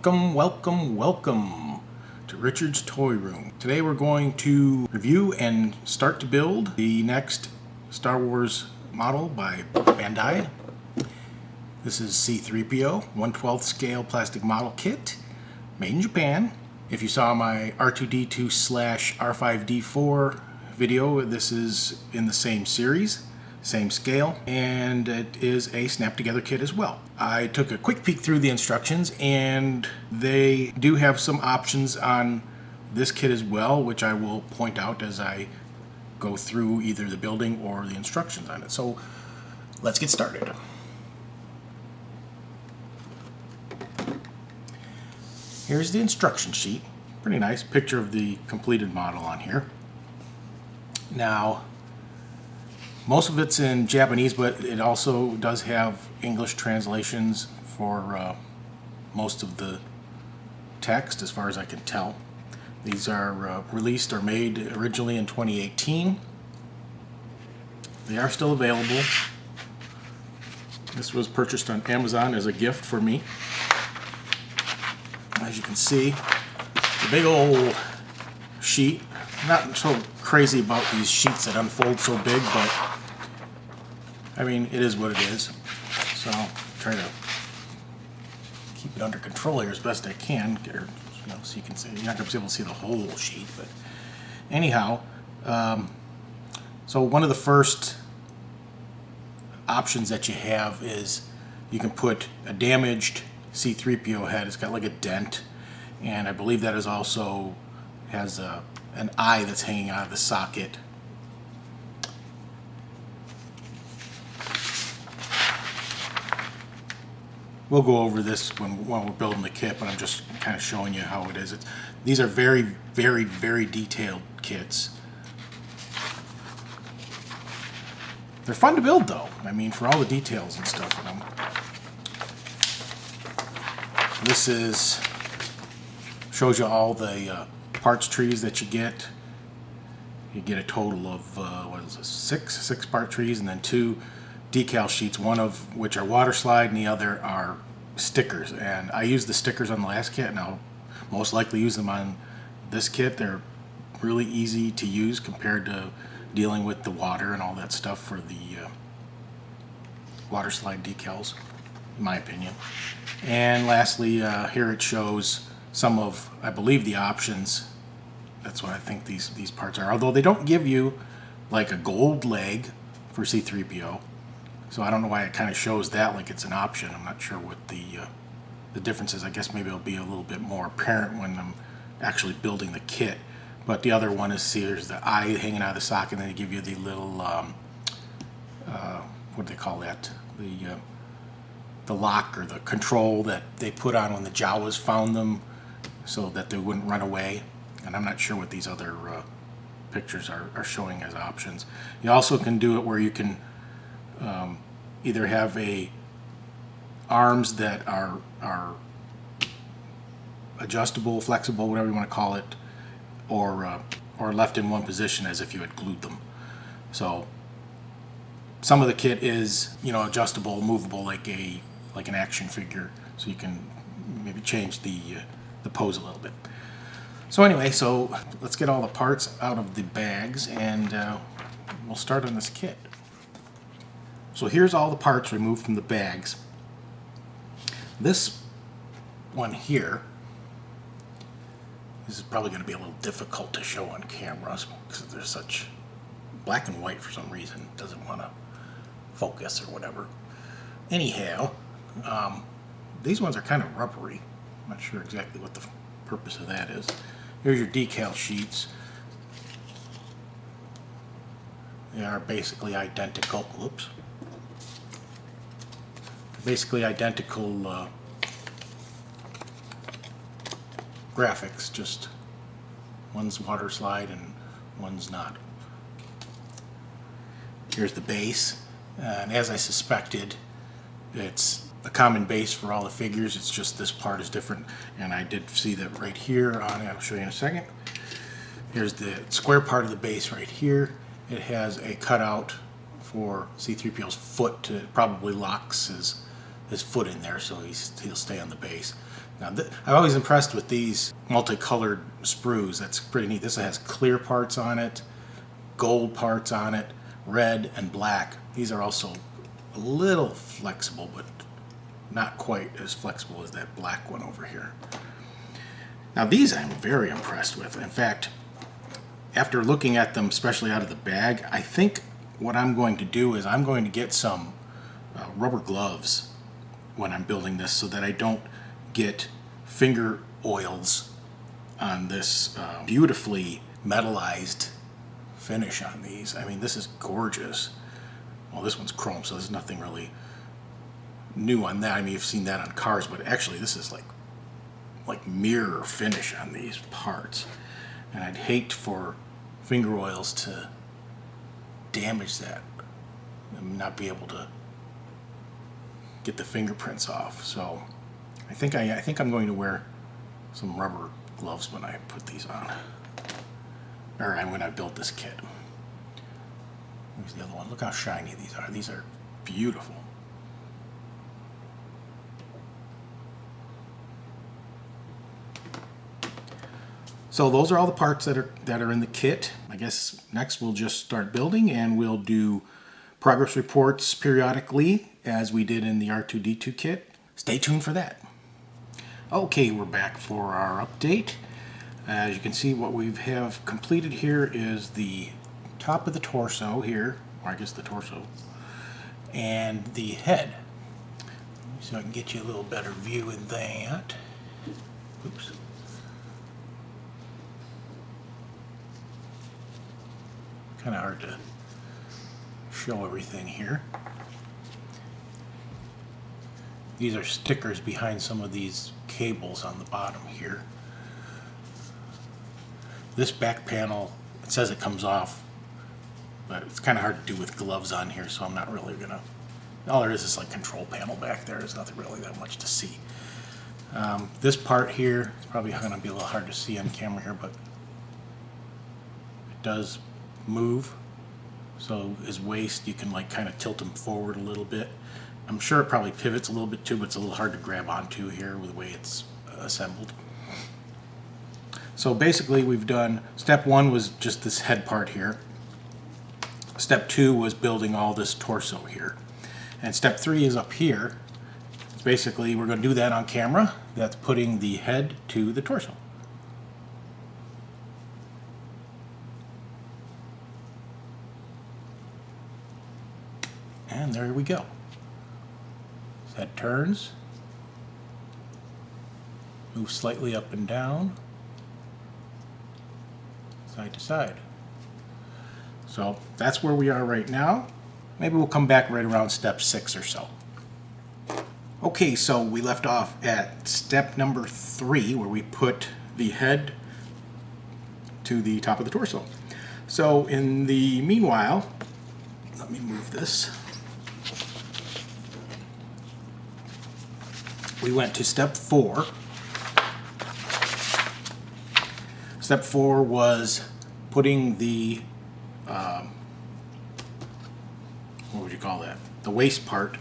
Welcome to Richard's Toy Room. Today we're going to review and start to build the next Star Wars model by Bandai. This is C-3PO, 1/12 scale plastic model kit, made in Japan. If you saw my R2-D2/R5-D4 video, this is in the same series, same scale, and it is a snap together kit as well. I took a quick peek through the instructions and they do have some options on this kit as well, which I will point out as I go through either the building or the instructions on it. So let's get started. Here's the instruction sheet. Pretty nice picture of the completed model on here. Now, most of it's in Japanese, but it also does have English translations for most of the text, as far as I can tell. These are released or made originally in 2018. They are still available. This was purchased on Amazon as a gift for me. As you can see, the big old sheet. Not so crazy about these sheets that unfold so big, but I mean, it is what it is. So I'll try to keep it under control here as best I can, or, so you can see. You're not going to be able to see the whole sheet, but anyhow, so one of the first options that you have is you can put a damaged C-3PO head. It's got like a dent, and I believe that is also has an eye that's hanging out of the socket. We'll go over this when we're building the kit, but I'm just kind of showing you how it is. These are very, very, very detailed kits. They're fun to build, though. I mean, for all the details and stuff in them. This shows you all the parts trees that you get. You get a total of what is this? Six part trees, and then 2 decal sheets, one of which are water slide and the other are stickers. And I used the stickers on the last kit, and I'll most likely use them on this kit. They're really easy to use compared to dealing with the water and all that stuff for the water slide decals, in my opinion. And lastly, here it shows some of, I believe, the options. That's what I think these parts are, although they don't give you like a gold leg for C-3PO. So I don't know why it kind of shows that like it's an option. I'm not sure what the difference is. I guess maybe it'll be a little bit more apparent when I'm actually building the kit. But the other one is, see, there's the eye hanging out of the socket, and then they give you the little, what do they call that? The lock or the control that they put on when the Jawas found them so that they wouldn't run away. And I'm not sure what these other pictures are showing as options. You also can do it where you can either have arms that are adjustable, flexible, whatever you want to call it, or left in one position as if you had glued them. So some of the kit is adjustable, movable, like an action figure, so you can maybe change the pose a little bit. So anyway, so let's get all the parts out of the bags and we'll start on this kit. So here's all the parts removed from the bags. This one here, this is probably going to be a little difficult to show on camera because there's such black and white for some reason. It doesn't want to focus or whatever. Anyhow, these ones are kind of rubbery. I'm not sure exactly what the purpose of that is. Here's your decal sheets. They are basically identical. Whoops. Basically identical graphics, just one's water slide and one's not. Here's the base, and as I suspected, it's a common base for all the figures. It's just this part is different, and I did see that right here on it. I'll show you in a second. Here's the square part of the base right here. It has a cutout for C-3PO's foot to probably locks his foot in there, so he'll stay on the base. Now, I'm always impressed with these multicolored sprues. That's pretty neat. This has clear parts on it, gold parts on it, red and black. These are also a little flexible, but not quite as flexible as that black one over here. Now these I'm very impressed with. In fact, after looking at them, especially out of the bag, I think what I'm going to do is I'm going to get some rubber gloves when I'm building this so that I don't get finger oils on this beautifully metallized finish on these. I mean, this is gorgeous. Well, this one's chrome, so there's nothing really new on that. I mean, you've seen that on cars, but actually this is like mirror finish on these parts. And I'd hate for finger oils to damage that and not be able to get the fingerprints off. So I think I'm going to wear some rubber gloves when I put these on, or when I build this kit. Here's the other one. Look how shiny these are. These are beautiful. So those are all the parts that are in the kit. I guess next we'll just start building, and we'll do progress reports periodically as we did in the R2-D2 kit. Stay tuned for that. Okay, we're back for our update. As you can see, what we have completed here is the top of the torso here, or I guess the torso, and the head. So I can get you a little better view of that. Oops. Kind of hard to show everything here. These are stickers behind some of these cables on the bottom here. This back panel, it says it comes off, but it's kind of hard to do with gloves on here, so I'm not really gonna. All there is like control panel back there. There's nothing really that much to see. This part here is probably gonna be a little hard to see on camera here, but it does move. So his waist, you can like kind of tilt him forward a little bit. I'm sure it probably pivots a little bit too, but it's a little hard to grab onto here with the way it's assembled. So basically we've done, step one was just this head part here. Step two was building all this torso here. And step three is up here. Basically we're going to do that on camera. That's putting the head to the torso. And there we go. His head turns, moves slightly up and down, side to side. So that's where we are right now. Maybe we'll come back right around step 6 or so. Okay, so we left off at step number 3, where we put the head to the top of the torso. So in the meanwhile, let me move this. We went to step 4. Step 4 was putting the, what would you call that? The waist part,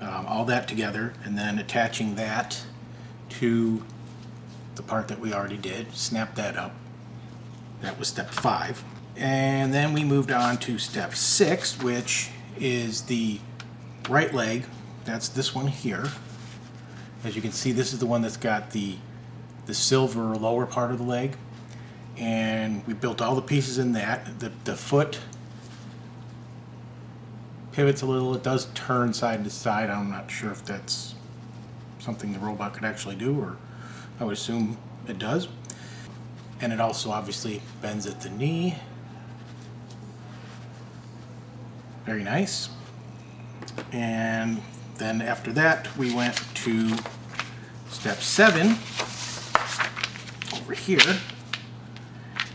all that together, and then attaching that to the part that we already did. Snap that up. That was step 5. And then we moved on to step 6, which is the right leg. That's this one here. As you can see, this is the one that's got the silver lower part of the leg, and we built all the pieces in that. The foot pivots a little. It does turn side to side. I'm not sure if that's something the robot could actually do, or I would assume it does. And it also obviously bends at the knee. Very nice. And then after that, we went to step 7 over here,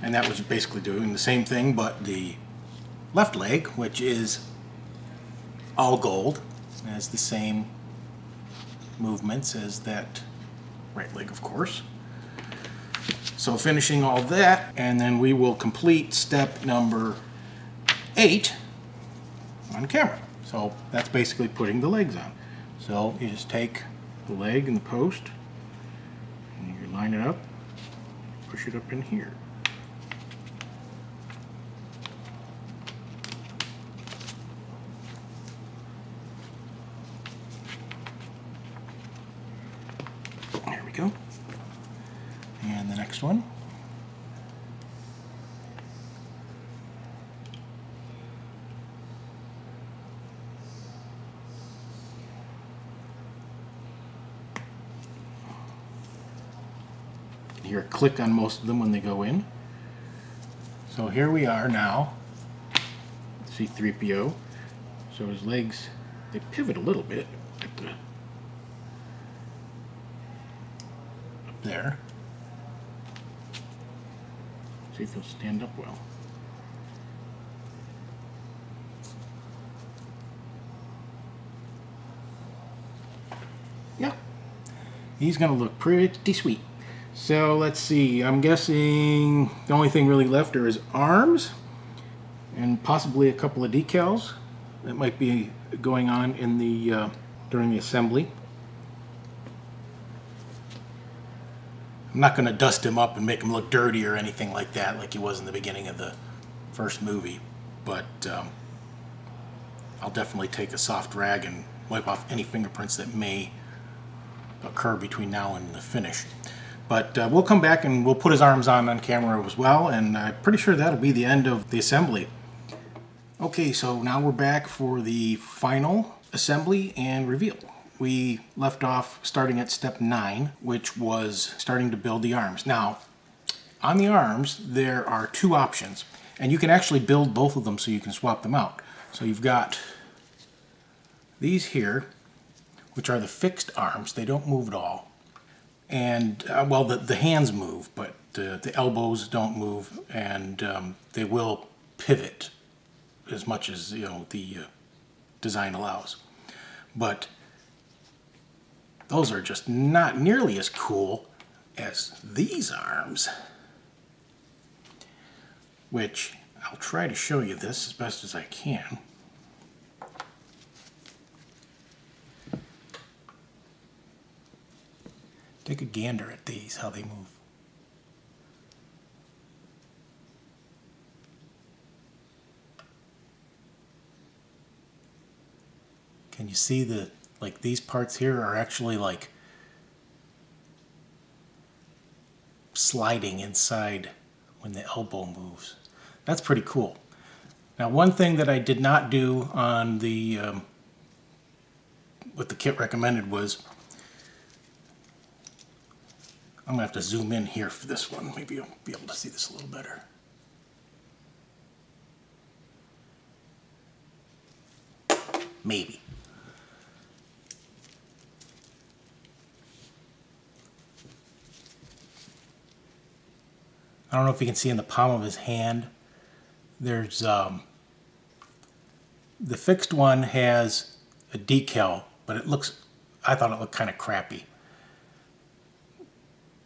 and that was basically doing the same thing, but the left leg, which is all gold, has the same movements as that right leg, of course. So finishing all that, and then we will complete step number 8 on camera. So that's basically putting the legs on. So you just take the leg and the post, line it up, push it up in here. There we go. And the next one. You can hear a click on most of them when they go in. So here we are now, C-3PO. So his legs, they pivot a little bit at the, up there. See if they'll stand up well. Yeah, he's gonna look pretty sweet. So let's see, I'm guessing the only thing really left are his arms and possibly a couple of decals that might be going on in the during the assembly. I'm not going to dust him up and make him look dirty or anything like that, like he was in the beginning of the first movie, but I'll definitely take a soft rag and wipe off any fingerprints that may occur between now and the finish. But we'll come back and we'll put his arms on camera as well, and I'm pretty sure that'll be the end of the assembly. Okay, so now we're back for the final assembly and reveal. We left off starting at step 9, which was starting to build the arms. Now, on the arms, there are two options, and you can actually build both of them so you can swap them out. So you've got these here, which are the fixed arms. They don't move at all. And, well, the hands move, but the elbows don't move, and they will pivot as much as, you know, the design allows. But those are just not nearly as cool as these arms, which I'll try to show you this as best as I can. Take a gander at these, how they move. Can you see the, like, these parts here are actually like sliding inside when the elbow moves. That's pretty cool. Now, one thing that I did not do on the what the kit recommended was, I'm gonna have to zoom in here for this one. Maybe you'll be able to see this a little better. Maybe. I don't know if you can see in the palm of his hand, there's the fixed one has a decal, but it looks, I thought it looked kind of crappy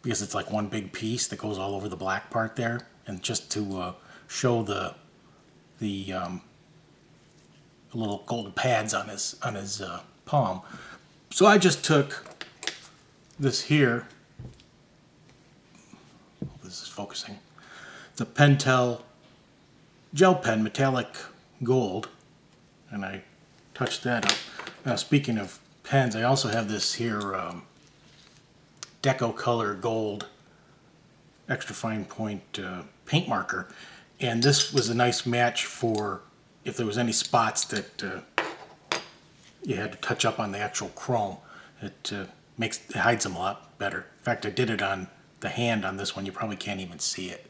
because it's like one big piece that goes all over the black part there, and just to show the little gold pads on his palm. So I just took this here. This is focusing. It's a Pentel gel pen, metallic gold, and I touched that up. Now, speaking of pens, I also have this here Deco Color Gold extra fine point paint marker, and this was a nice match for if there was any spots that you had to touch up on the actual chrome. It hides them a lot better. In fact, I did it on the hand on this one. You probably can't even see it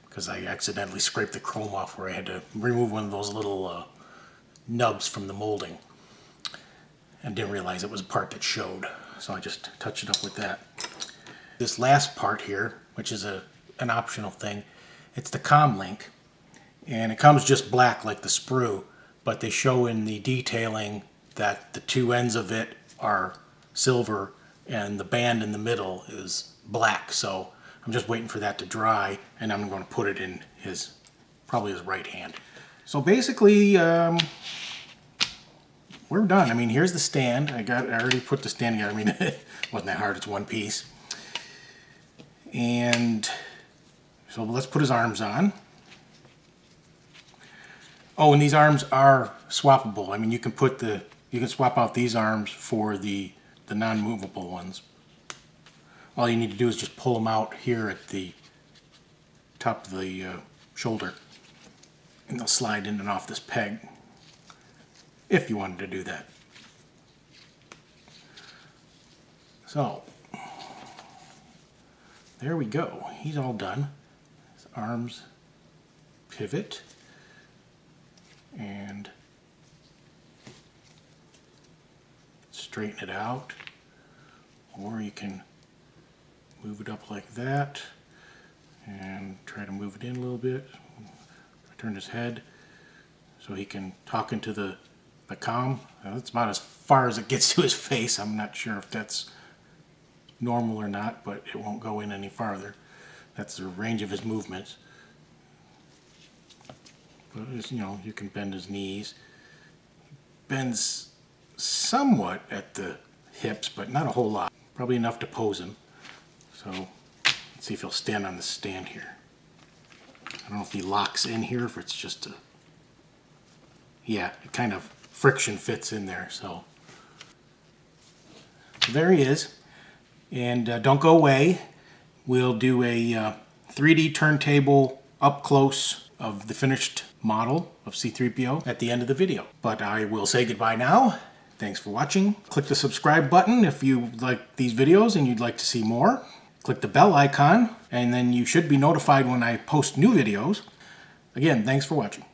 because I accidentally scraped the chrome off where I had to remove one of those little nubs from the molding and didn't realize it was a part that showed, so I just touched it up with that. This last part here, which is an optional thing, it's the comm link, and it comes just black like the sprue, but they show in the detailing that the two ends of it are silver and the band in the middle is black. So I'm just waiting for that to dry, and I'm going to put it in probably his right hand. So basically, we're done. I mean, here's the stand. I already put the stand together. I mean, it wasn't that hard. It's one piece. And so let's put his arms on. Oh, and these arms are swappable. I mean, you can swap out these arms for the non-movable ones. All you need to do is just pull them out here at the top of the shoulder, and they'll slide in and off this peg, if you wanted to do that. So, there we go. He's all done. His arms pivot, and straighten it out, or you can move it up like that and try to move it in a little bit. Turn his head so he can talk into the comm. That's about as far as it gets to his face. I'm not sure if that's normal or not, but it won't go in any farther. That's the range of his movements. But you know, you can bend his knees. Bends somewhat at the hips, but not a whole lot. Probably enough to pose him. So let's see if he'll stand on the stand here. I don't know if he locks in here, if it's just a... Yeah, it kind of friction fits in there, so there he is. And don't go away. We'll do a 3D turntable up close of the finished model of C-3PO at the end of the video. But I will say goodbye now. Thanks for watching. Click the subscribe button if you like these videos and you'd like to see more. Click the bell icon, and then you should be notified when I post new videos. Again, thanks for watching.